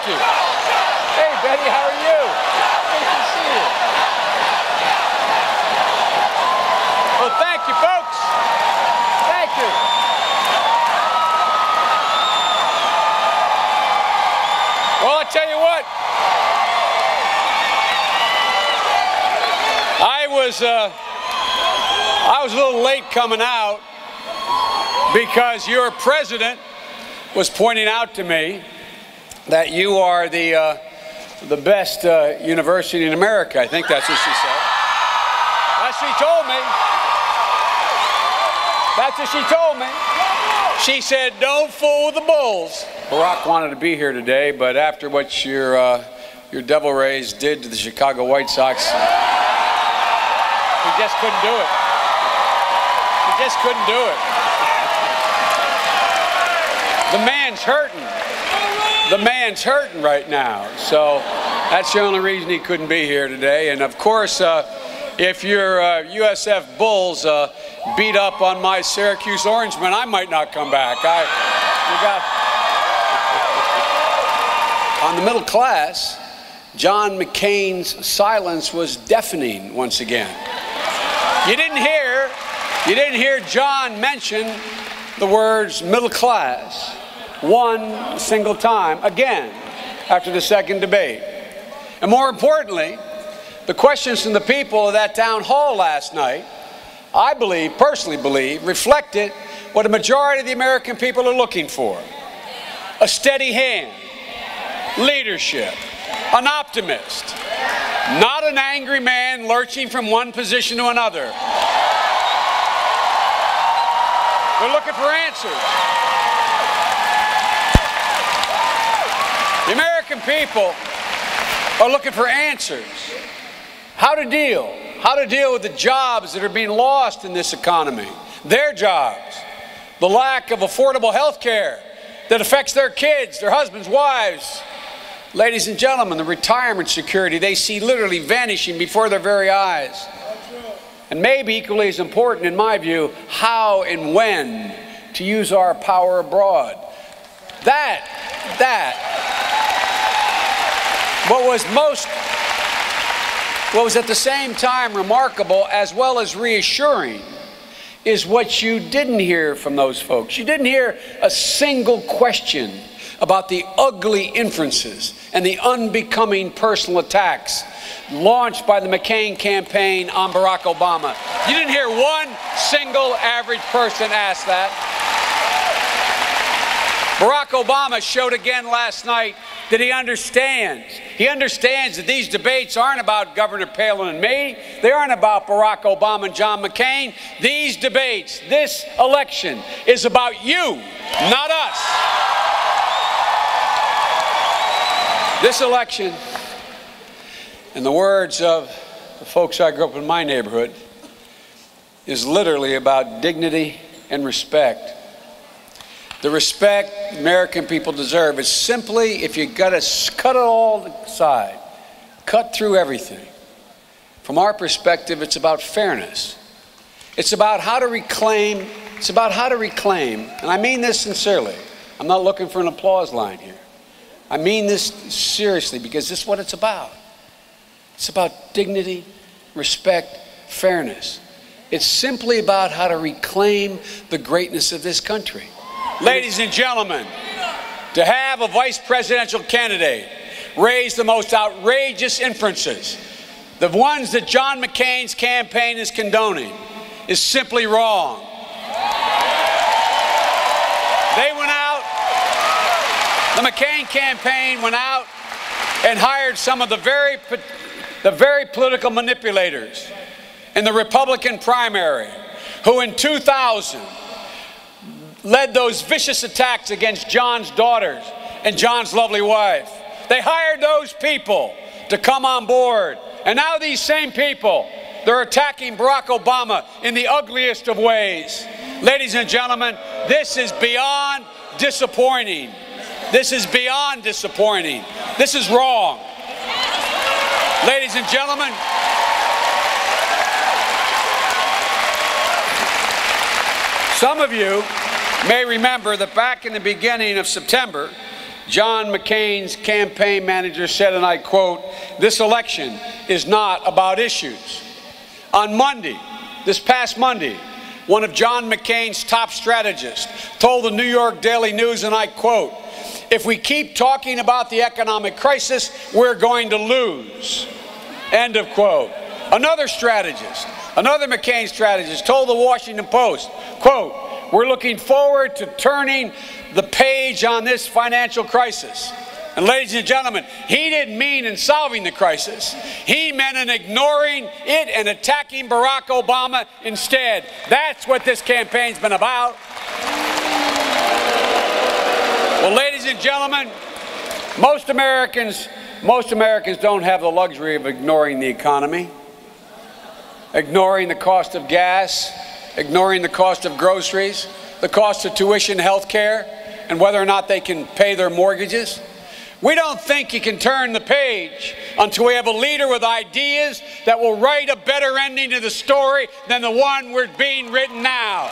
Thank you. Hey, Betty, how are you? Good to see you. Well, thank you, folks. Thank you. Well, I tell you what. I was a little late coming out because your president was pointing out to me that you are the best university in America. I think that's what she said. That's what she told me. That's what she told me. She said, "Don't fool with the bulls." Barack wanted to be here today, but after what your Devil Rays did to the Chicago White Sox, he just couldn't do it. He just couldn't do it. The man's hurting. The man's hurting right now. So that's the only reason he couldn't be here today. And of course, if your USF Bulls beat up on my Syracuse Orangemen, I might not come back. On the middle class, John McCain's silence was deafening once again. You didn't hear John mention the words middle class one single time again after the second debate. And more importantly, the questions from the people of that town hall last night, I personally believe, reflected what a majority of the American people are looking for. A steady hand, leadership, an optimist, not an angry man lurching from one position to another. They're looking for answers. The American people are looking for answers. How to deal with the jobs that are being lost in this economy, their jobs, the lack of affordable health care that affects their kids, their husbands, wives. Ladies and gentlemen, the retirement security they see literally vanishing before their very eyes. And maybe equally as important, in my view, how and when to use our power abroad. What was at the same time remarkable as well as reassuring is what you didn't hear from those folks. You didn't hear a single question about the ugly inferences and the unbecoming personal attacks launched by the McCain campaign on Barack Obama. You didn't hear one single average person ask that. Barack Obama showed again last night that he understands. He understands that these debates aren't about Governor Palin and me. They aren't about Barack Obama and John McCain. These debates, this election, is about you, not us. This election, in the words of the folks I grew up in my neighborhood, is literally about dignity and respect. The respect American people deserve is simply, if you got to cut it all aside, cut through everything. From our perspective, it's about fairness. It's about how to reclaim, and I mean this sincerely. I'm not looking for an applause line here. I mean this seriously because this is what it's about. It's about dignity, respect, fairness. It's simply about how to reclaim the greatness of this country. Ladies and gentlemen, to have a vice presidential candidate raise the most outrageous inferences, the ones that John McCain's campaign is condoning, is simply wrong. They went out, the McCain campaign went out and hired some of the very political manipulators in the Republican primary who in 2000 led those vicious attacks against John's daughters and John's lovely wife. They hired those people to come on board. And now these same people, they're attacking Barack Obama in the ugliest of ways. Ladies and gentlemen, this is beyond disappointing. This is beyond disappointing. This is wrong. Ladies and gentlemen, some of you may remember that back in the beginning of September, John McCain's campaign manager said, and I quote, "This election is not about issues." On Monday, this past Monday, one of John McCain's top strategists told the New York Daily News, and I quote, "If we keep talking about the economic crisis, we're going to lose." End of quote. Another strategist, another McCain strategist told the Washington Post, quote, "We're looking forward to turning the page on this financial crisis." And ladies and gentlemen, he didn't mean in solving the crisis. He meant in ignoring it and attacking Barack Obama instead. That's what this campaign's been about. Well, ladies and gentlemen, most Americans don't have the luxury of ignoring the economy, ignoring the cost of gas, ignoring the cost of groceries, the cost of tuition, health care, and whether or not they can pay their mortgages. We don't think you can turn the page until we have a leader with ideas that will write a better ending to the story than the one we're being written now.